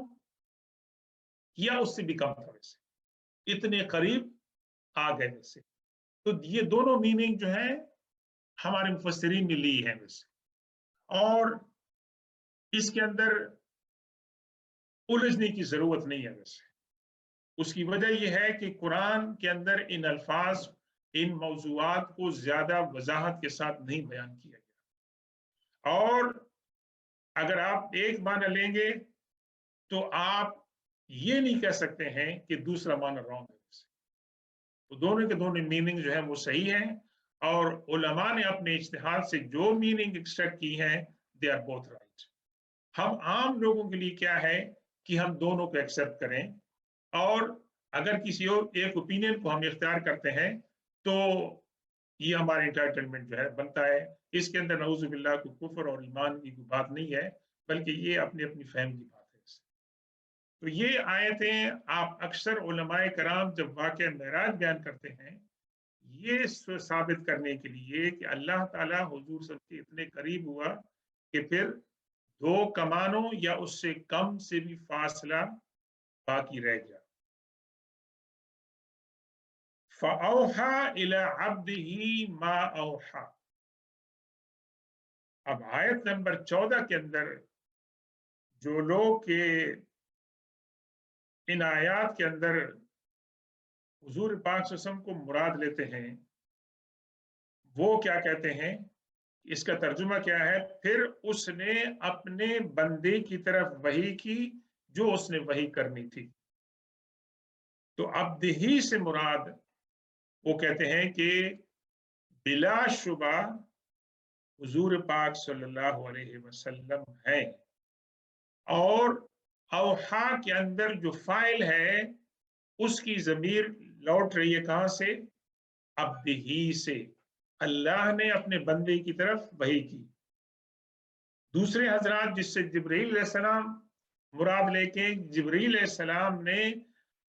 یا اس سے بھی کم تھا، ویسے اتنے قریب آ گئے ویسے. تو یہ دونوں میننگ جو ہے ہمارے مفسرین نے لی ہے ویسے. اور اس کے اندر الجھنے کی ضرورت نہیں ہے ویسے. اس کی وجہ یہ ہے کہ قرآن کے اندر ان الفاظ، ان موضوعات کو زیادہ وضاحت کے ساتھ نہیں بیان کیا گیا. اور اگر آپ ایک معنی لیں گے تو آپ یہ نہیں کہہ سکتے ہیں کہ دوسرا معنی رانگ ہے. تو دونوں کے دونوں میننگ جو ہے وہ صحیح ہیں، اور علماء نے اپنے اجتہاد سے جو میننگ ایکسٹریکٹ کی ہیں دے آر بوتھ رائٹ. ہم عام لوگوں کے لیے کیا ہے کہ ہم دونوں کو ایکسیپٹ کریں، اور اگر کسی اور ایک اوپینین کو ہم اختیار کرتے ہیں تو یہ ہمارا انٹائٹلمنٹ جو ہے بنتا ہے. اس کے اندر نعوذ باللہ کو کفر اور ایمان کی کوئی بات نہیں ہے، بلکہ یہ اپنی اپنی فہم کی بات ہے. تو یہ آیتیں آپ اکثر علماء کرام جب واقعہ معراج بیان کرتے ہیں، یہ ثابت کرنے کے لیے کہ اللہ تعالیٰ حضور صلی اللہ علیہ وسلم کے اتنے قریب ہوا کہ پھر 2 کمانوں یا اس سے کم سے بھی فاصلہ باقی رہ گیا. فَأَوْحَى إِلَىٰ عَبْدِهِ مَا أَوْحَى. اب آیت نمبر 14 کے اندر جو لوگ کہ ان آیات کے اندر حضور پاک صلی اللہ علیہ وسلم کو مراد لیتے ہیں، وہ کیا کہتے ہیں؟ اس کا ترجمہ کیا ہے؟ پھر اس نے اپنے بندے کی طرف وحی کی جو اس نے وحی کرنی تھی. تو عبدہی سے مراد وہ کہتے ہیں کہ بلا شبہ حضور پاک صلی اللہ علیہ وسلم ہیں، اور اوحا کے اندر جو فاعل ہے اس کی ضمیر لوٹ رہی ہے کہاں سے؟ عبدہی سے. اللہ نے اپنے بندے کی طرف وحی کی. دوسرے حضرات جس سے جبرائیل علیہ السلام مراد لے کے، جبرائیل علیہ السلام نے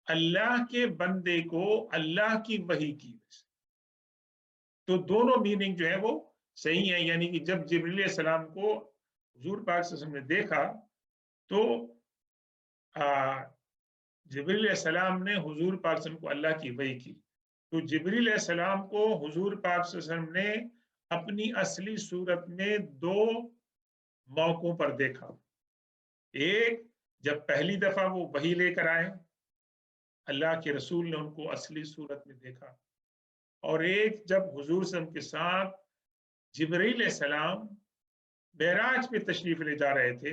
اللہ کے بندے کو اللہ کی وحی کی. تو دونوں میننگ جو ہے وہ صحیح ہے. یعنی کہ جب جبرائیل علیہ السلام کو حضور پاک صلی اللہ علیہ وسلم نے دیکھا تو جبرائیل علیہ السلام نے حضور پاک صلی اللہ علیہ وسلم کو اللہ کی وحی کی. تو جبرائیل علیہ السلام کو حضور پاک صلی اللہ علیہ وسلم نے اپنی اصلی صورت میں 2 موقعوں پر دیکھا. ایک جب پہلی دفعہ وہ وحی لے کر آئے، اللہ کے رسول نے ان کو اصلی صورت میں دیکھا. اور ایک جب حضور صلی اللہ علیہ وسلم کے ساتھ جبرائیل علیہ السلام معراج پہ تشریف لے جا رہے تھے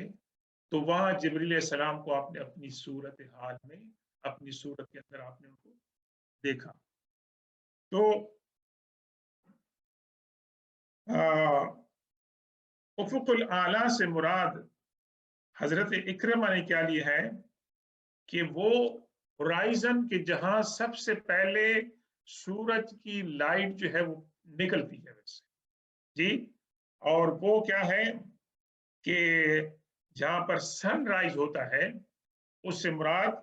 تو وہاں جبرائیل علیہ السلام کو آپ نے اپنی صورت حال میں، اپنی صورت کے اندر آپ نے ان کو دیکھا. تو افق الاعلیٰ سے مراد حضرت اکرمہ نے کیا لیا ہے کہ وہ ہورائزن کے جہاں سب سے پہلے سورج کی لائٹ جو ہے وہ نکلتی ہے ویسے جی، اور وہ کیا ہے کہ جہاں پر سن رائز ہوتا ہے اس سے مراد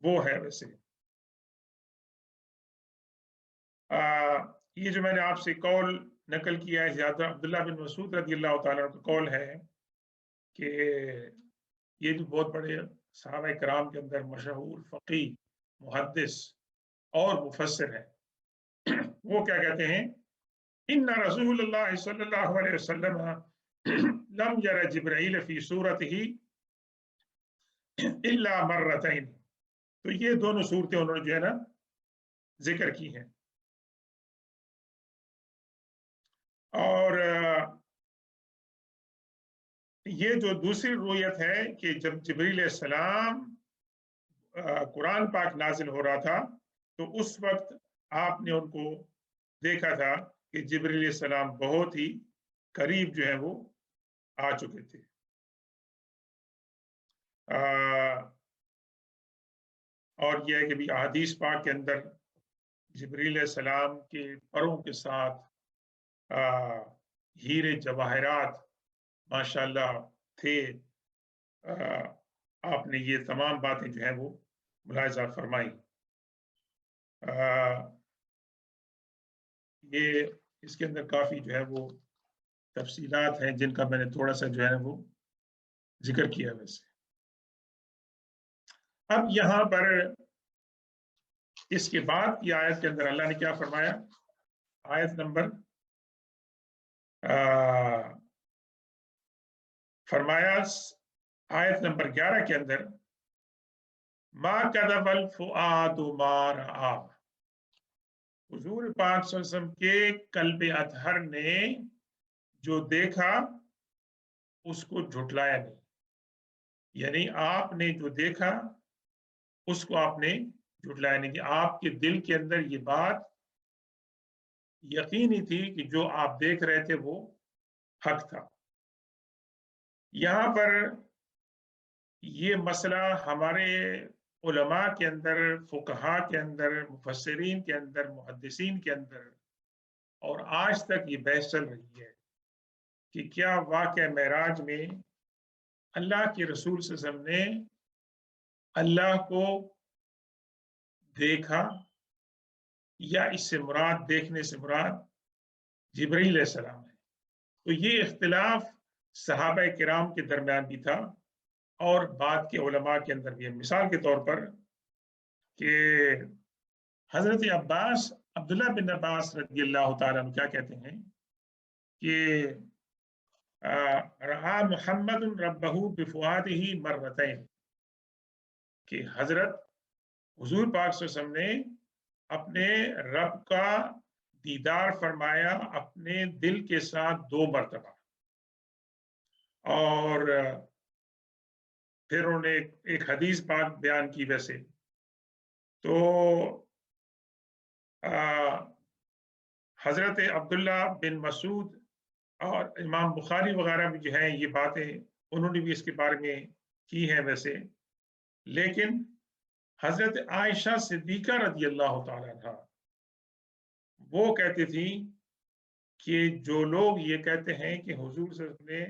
وہ ہے. ویسے یہ جو میں نے آپ سے قول نقل کیا ہے عبداللہ بن مسعود رضی اللہ تعالیٰ کا قول ہے کہ یہ جو بہت بڑے صحابہ کرام کے اندر مشہور فقیہ، محدث اور مفسر ہیں، وہ کیا کہتے ہیں؟ ان رسول اللہ صلی اللہ علیہ وسلم لم یر جبرائیل فی صورتہ الا مرتین. تو یہ دونوں صورتیں انہوں نے جو ہے نا ذکر کی ہیں. اور یہ جو دوسری روایت ہے کہ جب جبرائیل علیہ السلام قرآن پاک نازل ہو رہا تھا تو اس وقت آپ نے ان کو دیکھا تھا کہ جبرائیل علیہ السلام بہت ہی قریب جو ہے وہ آ چکے تھے. اور یہ ہے کہ بھی احادیث پاک کے اندر جبرائیل علیہ السلام کے پروں کے ساتھ ہیرے جواہرات ماشاءاللہ تھے. آپ نے یہ تمام باتیں جو ہیں وہ ملاحظہ فرمائی. یہ اس کے اندر کافی جو ہے وہ تفصیلات ہیں جن کا میں نے تھوڑا سا جو ہے وہ ذکر کیا. ویسے اب یہاں پر اس کے بعد کی آیت کے اندر اللہ نے کیا فرمایا؟ آیت نمبر فرمایا آیت نمبر 11 کے اندر ما کذب الفؤاد ما رأى. حضور پاک صلی اللہ علیہ وسلم کے قلب اطہر نے جو دیکھا اس کو جھٹلایا نہیں. یعنی آپ نے جو دیکھا اس کو آپ نے جھٹلایا نہیں. کہ آپ کے دل کے اندر یہ بات یقینی تھی کہ جو آپ دیکھ رہے تھے وہ حق تھا. یہاں پر یہ مسئلہ ہمارے علماء کے اندر، فقہا کے اندر، مفسرین کے اندر، محدثین کے اندر، اور آج تک یہ بحث چل رہی ہے کہ کیا واقعہ معراج میں اللہ کے رسول صلی اللہ علیہ وسلم نے اللہ کو دیکھا، یا اس سے مراد، دیکھنے سے مراد جبرائیل علیہ السلام ہے؟ تو یہ اختلاف صحابہ کرام کے درمیان بھی تھا اور بعد کے علماء کے اندر بھی ہے۔ مثال کے طور پر کہ حضرت عباس، عبداللہ بن عباس رضی اللہ تعالیٰ عنہ کیا کہتے ہیں کہ رہا محمد ربہ بفؤادہ مرتین، کہ حضرت حضور پاک صلی اللہ علیہ وسلم نے اپنے رب کا دیدار فرمایا اپنے دل کے ساتھ 2 مرتبہ، اور پھر انہوں نے ایک حدیث پاک بیان کی ویسے تو حضرت عبداللہ بن مسعود اور امام بخاری وغیرہ بھی جو ہیں یہ باتیں انہوں نے بھی اس کے بارے میں کی ہیں ویسے، لیکن حضرت عائشہ صدیقہ رضی اللہ تعالیٰ عنہا وہ کہتی تھی کہ جو لوگ یہ کہتے ہیں کہ حضور صلی اللہ علیہ وسلم نے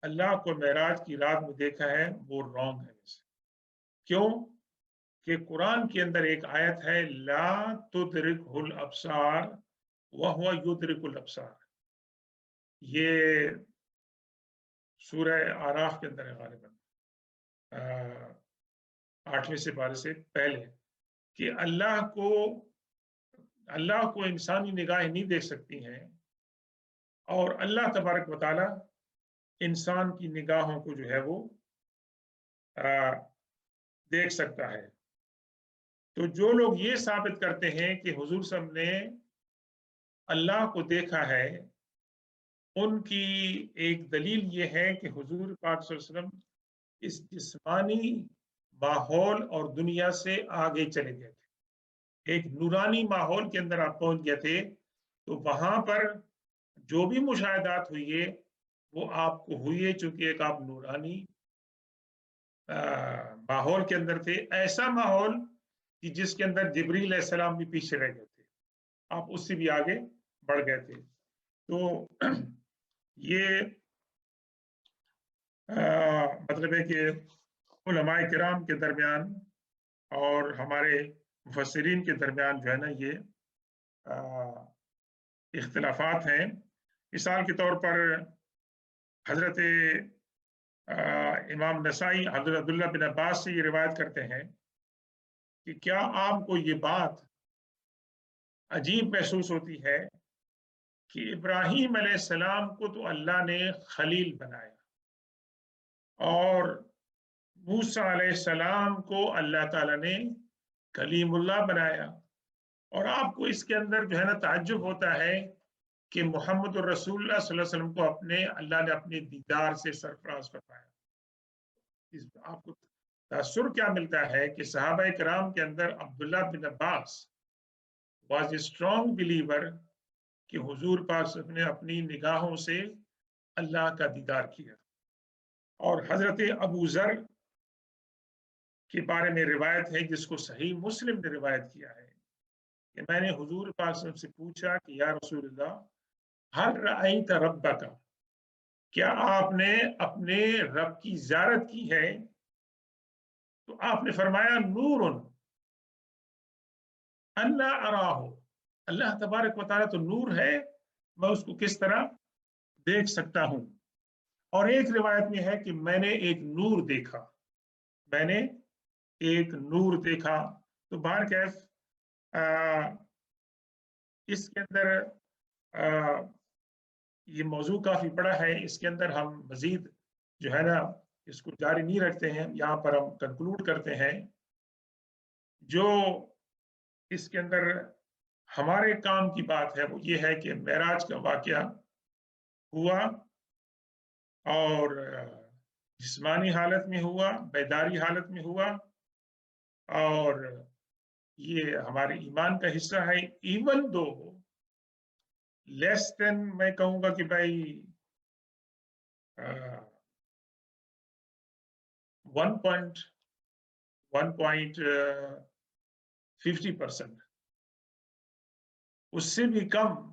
اللہ کو معراج کی رات میں دیکھا ہے وہ رانگ ہے ویسے۔ کیوں؟ کہ قرآن کے اندر ایک آیت ہے لا تدرکہ الابصار وہو یدرک الابصار، یہ سورہ آراف کے اندر ہے غالباً 8ویں سپارے سے پہلے، کہ اللہ کو انسانی نگاہیں نہیں دیکھ سکتی ہیں، اور اللہ تبارک و تعالی انسان کی نگاہوں کو جو ہے وہ دیکھ سکتا ہے۔ تو جو لوگ یہ ثابت کرتے ہیں کہ حضور صلی اللہ علیہ وسلم نے اللہ کو دیکھا ہے، ان کی ایک دلیل یہ ہے کہ حضور پاک صلی اللہ علیہ وسلم اس جسمانی ماحول اور دنیا سے آگے چلے گئے تھے، ایک نورانی ماحول کے اندر آپ پہنچ گئے تھے، تو وہاں پر جو بھی مشاہدات ہوئے وہ آپ کو ہوئے چونکہ ایک آپ نورانی ماحول کے اندر تھے، ایسا ماحول کہ جس کے اندر جبریل علیہ السلام بھی پیچھے رہ گئے تھے، آپ اس سے بھی آگے بڑھ گئے تھے۔ تو یہ مطلب ہے کہ علماء کرام کے درمیان اور ہمارے مفسرین کے درمیان جو ہے نا یہ اختلافات ہیں۔ مثال کے طور پر حضرت امام نسائی حضرت عبداللہ بن عباس سے یہ روایت کرتے ہیں کہ کیا آپ کو یہ بات عجیب محسوس ہوتی ہے کہ ابراہیم علیہ السلام کو تو اللہ نے خلیل بنایا اور موسیٰ علیہ السلام کو اللہ تعالیٰ نے کلیم اللہ بنایا، اور آپ کو اس کے اندر جو ہے نا تعجب ہوتا ہے کہ محمد الرسول اللہ صلی اللہ علیہ وسلم کو اللہ نے اپنے دیدار سے سرفراز فرمایا۔ آپ کو تاثر کیا ملتا ہے کہ صحابہ کرام کے اندر عبداللہ بن عباس واز اے اسٹرانگ بلیور کہ حضور پاک صلی اللہ علیہ وسلم نے اپنی نگاہوں سے اللہ کا دیدار کیا، اور حضرت ابو ذر کے بارے میں روایت ہے جس کو صحیح مسلم نے روایت کیا ہے کہ میں نے حضور پاک صلی اللہ علیہ وسلم سے پوچھا کہ یا رسول اللہ ہل رأیت ربک، کیا آپ نے اپنے رب کی زیارت کی ہے؟ تو آپ نے فرمایا نور انا اراہ، اللہ تبارک و تعالیٰ تو نور ہے، میں اس کو کس طرح دیکھ سکتا ہوں؟ اور ایک روایت میں ہے کہ میں نے ایک نور دیکھا، میں نے ایک نور دیکھا۔ تو بہرکیف اس کے اندر یہ موضوع کافی بڑا ہے، اس کے اندر ہم مزید جو ہے نا اس کو جاری نہیں رکھتے ہیں، یہاں پر ہم کنکلوڈ کرتے ہیں۔ جو اس کے اندر ہمارے کام کی بات ہے وہ یہ ہے کہ معراج کا واقعہ ہوا اور جسمانی حالت میں ہوا، بیداری حالت میں ہوا، اور یہ ہمارے ایمان کا حصہ ہے، ایون دو لیس دین میں کہوں گا کہ بھائی 1.1 1.50%. اس سے بھی کم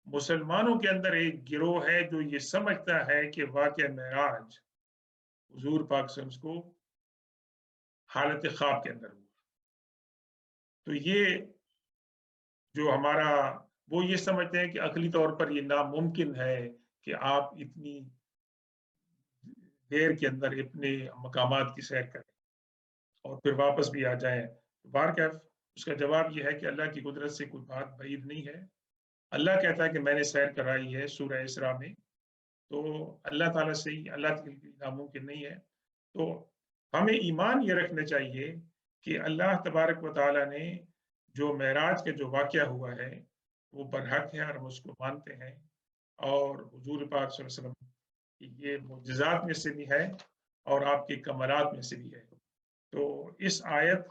مسلمانوں کے اندر ایک گروہ ہے جو یہ سمجھتا ہے کہ واقعہ معراج حضور پاک صلی اللہ علیہ وسلم کو حالت خواب کے اندر ہوا. تو یہ جو ہمارا وہ یہ سمجھتے ہیں کہ عقلی طور پر یہ ناممکن ہے کہ آپ اتنی دیر کے اندر اپنے مقامات کی سیر کریں اور پھر واپس بھی آ جائیں. بہرکیف اس کا جواب یہ ہے کہ اللہ کی قدرت سے کوئی بات بعید نہیں ہے. اللہ کہتا ہے کہ میں نے سیر کرائی ہے سورہ اسراء میں، تو اللہ تعالیٰ سے ہی، اللہ کے لیے ناممکن نہیں ہے. تو ہمیں ایمان یہ رکھنا چاہیے کہ اللہ تبارک و تعالیٰ نے جو معراج کا جو واقعہ ہوا ہے وہ برحق ہے اور ہم اس کو مانتے ہیں، اور حضور پاک صلی اللہ علیہ وسلم کی یہ معجزات میں سے بھی ہے اور آپ کے کمالات میں سے بھی ہے. تو اس آیت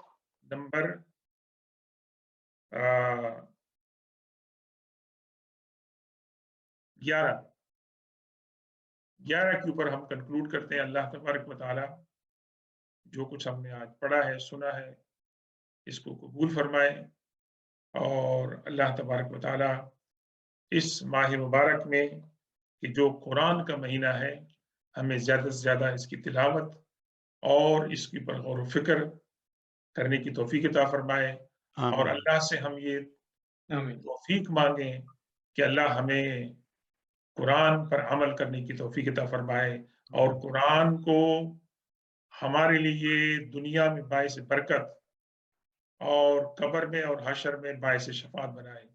نمبر 11 کے اوپر ہم کنکلوڈ کرتے ہیں. اللہ تبارک و تعالیٰ جو کچھ ہم نے آج پڑھا ہے، سنا ہے، اس کو قبول فرمائے، اور اللہ تبارک و تعالیٰ اس ماہ مبارک میں کہ جو قرآن کا مہینہ ہے ہمیں زیادہ سے زیادہ اس کی تلاوت اور اس کے اوپر غور و فکر کرنے کی توفیق عطا فرمائے. اور اللہ سے ہم یہ توفیق مانگیں کہ اللہ ہمیں قرآن پر عمل کرنے کی توفیق عطا فرمائے اور قرآن کو ہمارے لیے دنیا میں باعث برکت اور قبر میں اور حشر میں باعث شفاعت بنائے.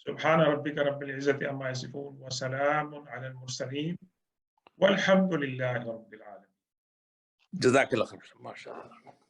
سبحان ربک رب العزت عما یصفون وسلام علی المرسلین والحمد للہ رب العالمین. جزاک اللہ خیر. ماشاء اللہ.